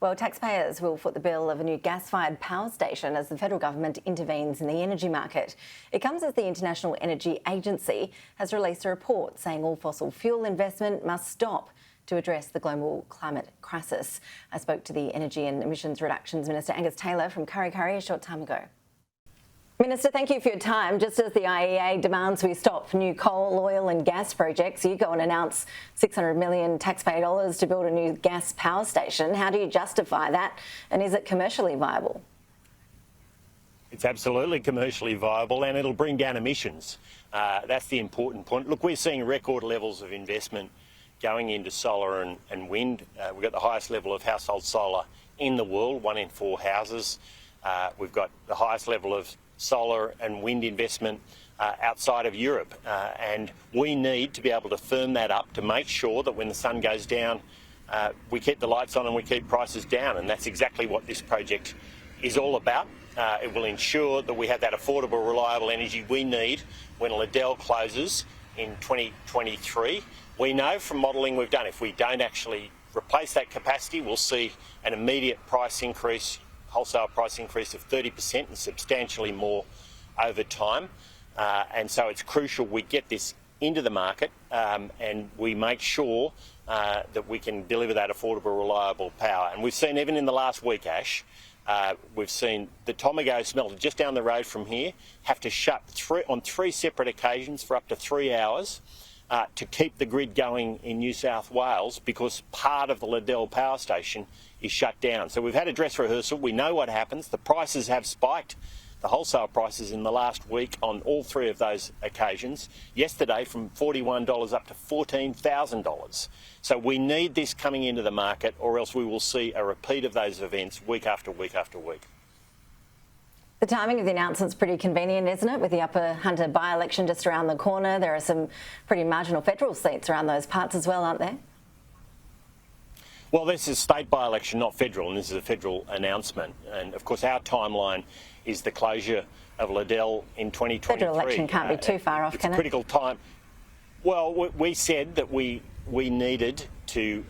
Well, taxpayers will foot the bill of a new gas-fired power station as the federal government intervenes in the energy market. It comes as the International Energy Agency has released a report saying all fossil fuel investment must stop to address the global climate crisis. I spoke to the Energy and Emissions Reductions Minister Angus Taylor from Kurri Kurri a short time ago. Minister, thank you for your time. Just as the IEA demands we stop new coal, oil and gas projects, you go and announce $600 million taxpayer dollars to build a new gas power station. How do you justify that, and is it commercially viable? It's absolutely commercially viable and it'll bring down emissions. That's the important point. Look, we're seeing record levels of investment going into solar and wind. We've got the highest level of household solar in the world, 1 in 4 houses. We've got the highest level of solar and wind investment outside of Europe, and we need to be able to firm that up to make sure that when the sun goes down we keep the lights on and we keep prices down, and that's exactly what this project is all about. It will ensure that we have that affordable, reliable energy we need when Liddell closes in 2023. We know from modelling we've done, if we don't actually replace that capacity, we'll see an immediate price increase, wholesale price increase of 30% and substantially more over time. And so it's crucial we get this into the market and we make sure that we can deliver that affordable, reliable power. And we've seen even in the last week, Ash, we've seen the Tomago smelter just down the road from here have to shut on 3 separate occasions for up to 3 hours to keep the grid going in New South Wales because part of the Liddell Power Station is shut down. So we've had a dress rehearsal. We know what happens. The prices have spiked, the wholesale prices in the last week on all 3 of those occasions. Yesterday from $41 up to $14,000. So we need this coming into the market or else we will see a repeat of those events week after week after week. The timing of the announcement's pretty convenient, isn't it? With the Upper Hunter by-election just around the corner, there are some pretty marginal federal seats around those parts as well, aren't there? Well, this is a state by-election, not federal, and this is a federal announcement. And of course, our timeline is the closure of Liddell in 2023. Federal election can't be too far off, can it? It's a critical time. Well, we said that we needed to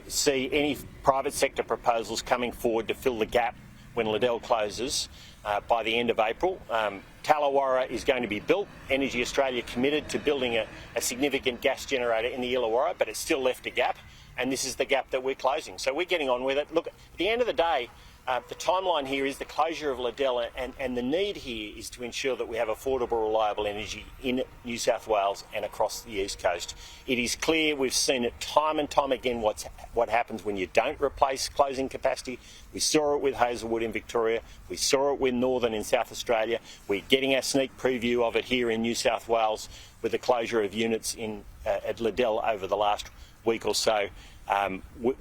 see any private sector proposals coming forward to fill the gap when Liddell closes by the end of April. Tallawarra is going to be built. Energy Australia committed to building a significant gas generator in the Illawarra, but it's still left a gap, and this is the gap that we're closing. So we're getting on with it. Look, at the end of the day, the timeline here is the closure of Liddell, and the need here is to ensure that we have affordable, reliable energy in New South Wales and across the East Coast. It is clear, we've seen it time and time again, what happens when you don't replace closing capacity. We saw it with Hazelwood in Victoria. We saw it with Northern in South Australia. We're getting a sneak preview of it here in New South Wales with the closure of units at Liddell over the last week or so.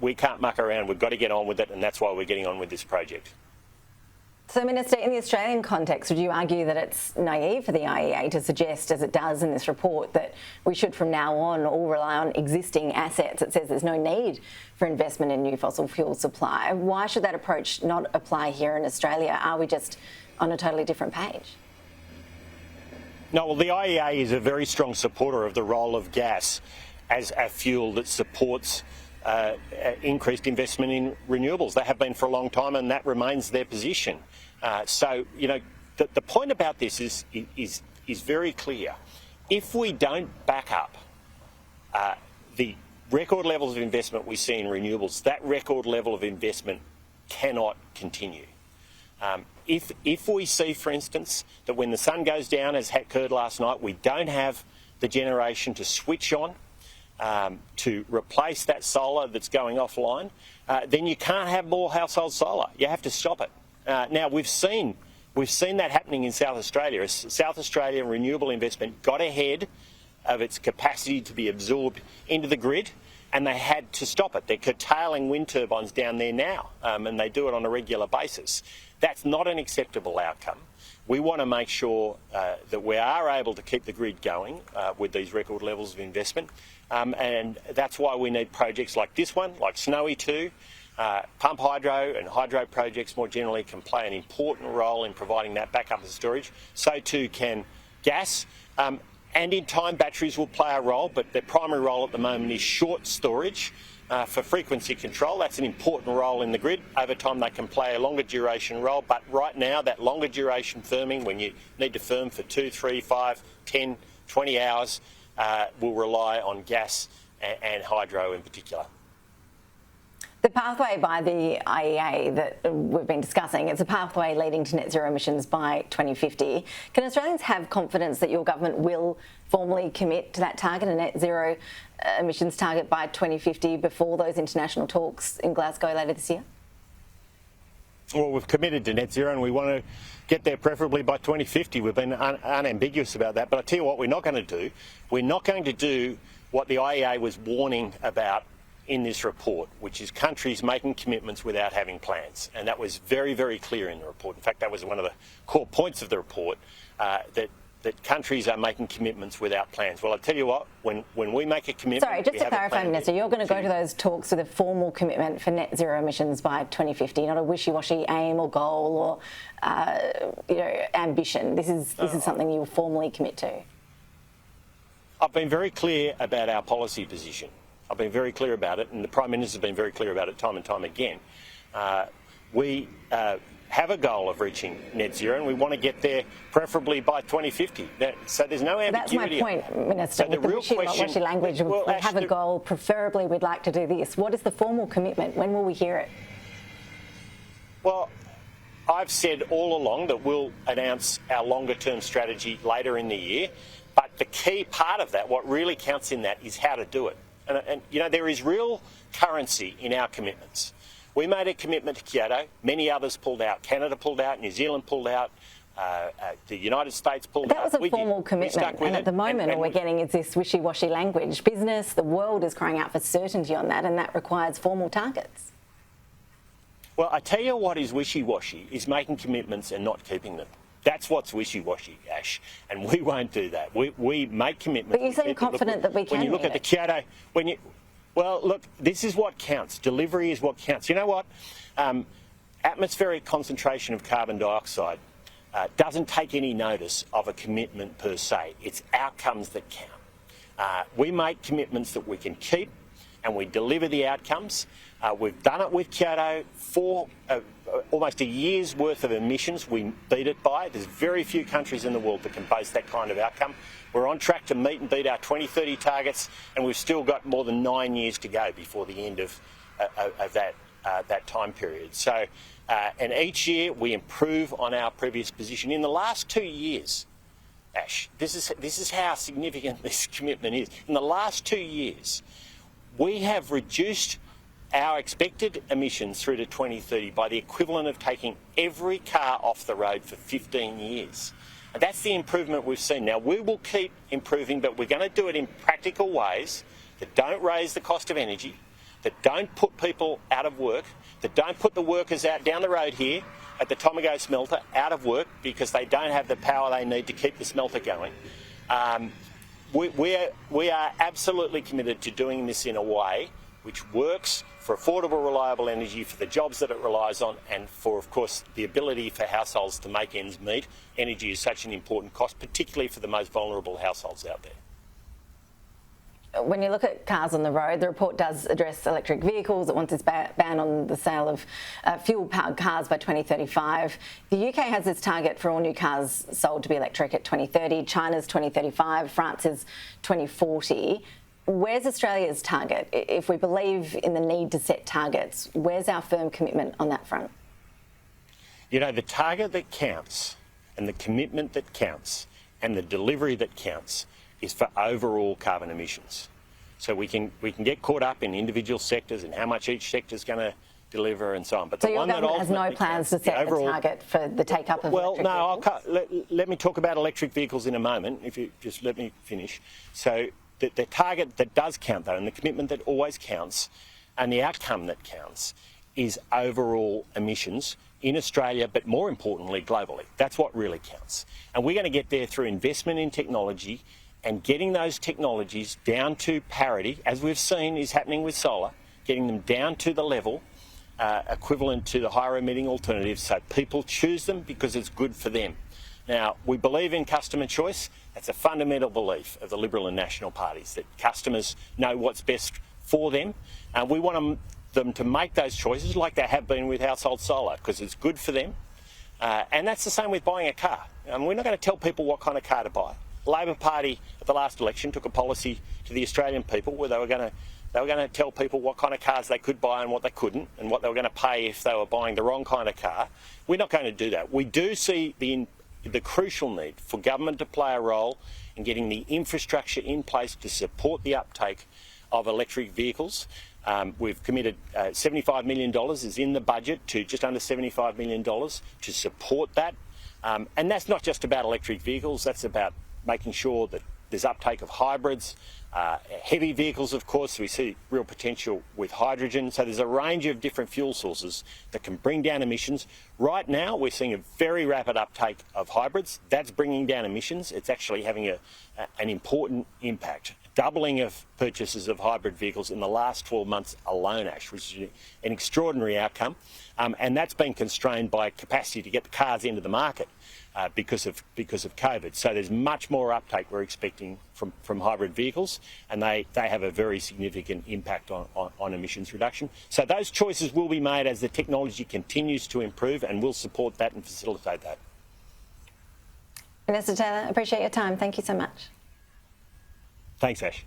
We can't muck around. We've got to get on with it, and that's why we're getting on with this project. So, Minister, in the Australian context, would you argue that it's naive for the IEA to suggest, as it does in this report, that we should from now on all rely on existing assets? It says there's no need for investment in new fossil fuel supply. Why should that approach not apply here in Australia? Are we just on a totally different page? No, well, the IEA is a very strong supporter of the role of gas as a fuel that supports increased investment in renewables. They have been for a long time, and that remains their position. So, you know, the point about this is very clear. If we don't back up the record levels of investment we see in renewables, that record level of investment cannot continue. If we see, for instance, that when the sun goes down, as occurred last night, we don't have the generation to switch on to replace that solar that's going offline, then you can't have more household solar. You have to stop it. Now we've seen that happening in South Australia. South Australian renewable investment got ahead of its capacity to be absorbed into the grid, and they had to stop it. They're curtailing wind turbines down there now, and they do it on a regular basis. That's not an acceptable outcome. We want to make sure that we are able to keep the grid going with these record levels of investment. And that's why we need projects like this one, like Snowy 2. Pump hydro and hydro projects more generally can play an important role in providing that backup and storage. So too can gas. And in time, batteries will play a role, but their primary role at the moment is short storage for frequency control. That's an important role in the grid. Over time they can play a longer duration role, but right now that longer duration firming, when you need to firm for 2, 3, 5, 10, 20 hours, will rely on gas and hydro in particular. The pathway by the IEA that we've been discussing, it's a pathway leading to net zero emissions by 2050. Can Australians have confidence that your government will formally commit to that target, a net zero emissions target by 2050 before those international talks in Glasgow later this year? Well, we've committed to net zero and we want to get there preferably by 2050. We've been unambiguous about that. But I tell you what we're not going to do. We're not going to do what the IEA was warning about in this report, which is countries making commitments without having plans. And that was very, very clear in the report. In fact, that was one of the core points of the report, that countries are making commitments without plans. Well, I'll tell you what, when we make a commitment... Sorry, just to clarify, Minister, you're going to go to those talks with a formal commitment for net zero emissions by 2050, not a wishy-washy aim or goal or ambition. This is something you will formally commit to. I've been very clear about our policy position. I've been very clear about it, and the Prime Minister's been very clear about it time and time again. We have a goal of reaching net zero, and we want to get there preferably by 2050. So there's no ambiguity. That's my point, Minister. With the wishy-washy language, we have a goal, preferably we'd like to do this. What is the formal commitment? When will we hear it? Well, I've said all along that we'll announce our longer-term strategy later in the year, but the key part of that, what really counts in that, is how to do it. And there is real currency in our commitments. We made a commitment to Kyoto. Many others pulled out. Canada pulled out. New Zealand pulled out. The United States pulled out. That was a formal commitment. And at the moment, all we're getting is this wishy-washy language. Business, the world is crying out for certainty on that, and that requires formal targets. Well, I tell you what is wishy-washy, is making commitments and not keeping them. That's what's wishy-washy, Ash, and we won't do that. We make commitments. But you seem confident that we can. When you look at the Kyoto, well, look, this is what counts. Delivery is what counts. You know what? Atmospheric concentration of carbon dioxide doesn't take any notice of a commitment per se. It's outcomes that count. We make commitments that we can keep, and we deliver the outcomes. We've done it with Kyoto. For almost a year's worth of emissions, we beat it by. There's very few countries in the world that can boast that kind of outcome. We're on track to meet and beat our 2030 targets, and we've still got more than 9 years to go before the end of that time period. So, and each year we improve on our previous position. In the last 2 years, Ash, this is how significant this commitment is. In the last 2 years, we have reduced our expected emissions through to 2030 by the equivalent of taking every car off the road for 15 years. And that's the improvement we've seen. Now, we will keep improving, but we're going to do it in practical ways that don't raise the cost of energy, that don't put people out of work, that don't put the workers out down the road here at the Tomago smelter out of work because they don't have the power they need to keep the smelter going. We are absolutely committed to doing this in a way which works for affordable, reliable energy, for the jobs that it relies on, and for, of course, the ability for households to make ends meet. Energy is such an important cost, particularly for the most vulnerable households out there. When you look at cars on the road, the report does address electric vehicles. It wants its ban on the sale of fuel-powered cars by 2035. The UK has its target for all new cars sold to be electric at 2030. China's 2035. France's 2040. Where's Australia's target? If we believe in the need to set targets, where's our firm commitment on that front? You know, the target that counts and the commitment that counts and the delivery that counts is for overall carbon emissions. So we can get caught up in individual sectors and how much each sector is going to deliver and so on. But so the your one government that has no plans to set a target for the take-up of electric vehicles? Let me talk about electric vehicles in a moment, if you just let me finish. So the target that does count, though, and the commitment that always counts, and the outcome that counts, is overall emissions in Australia, but more importantly, globally. That's what really counts. And we're going to get there through investment in technology and getting those technologies down to parity, as we've seen is happening with solar, getting them down to the level equivalent to the higher emitting alternatives so people choose them because it's good for them. Now, we believe in customer choice. That's a fundamental belief of the Liberal and National parties, that customers know what's best for them. We want them to make those choices like they have been with household solar, because it's good for them. And that's the same with buying a car. We're not going to tell people what kind of car to buy. The Labor Party at the last election took a policy to the Australian people where they were going to tell people what kind of cars they could buy and what they couldn't, and what they were going to pay if they were buying the wrong kind of car. We're not going to do that. We do see the crucial need for government to play a role in getting the infrastructure in place to support the uptake of electric vehicles. We've committed $75 million is in the budget to just under $75 million to support that. And that's not just about electric vehicles, that's about making sure that there's uptake of hybrids, heavy vehicles, of course. We see real potential with hydrogen. So there's a range of different fuel sources that can bring down emissions. Right now, we're seeing a very rapid uptake of hybrids. That's bringing down emissions. It's actually having an important impact. Doubling of purchases of hybrid vehicles in the last 12 months alone, actually, which is an extraordinary outcome. And that's been constrained by capacity to get the cars into the market because of COVID. So there's much more uptake we're expecting from hybrid vehicles, and they have a very significant impact on emissions reduction. So those choices will be made as the technology continues to improve, and we'll support that and facilitate that. Minister Taylor, appreciate your time. Thank you so much. Thanks, Ash.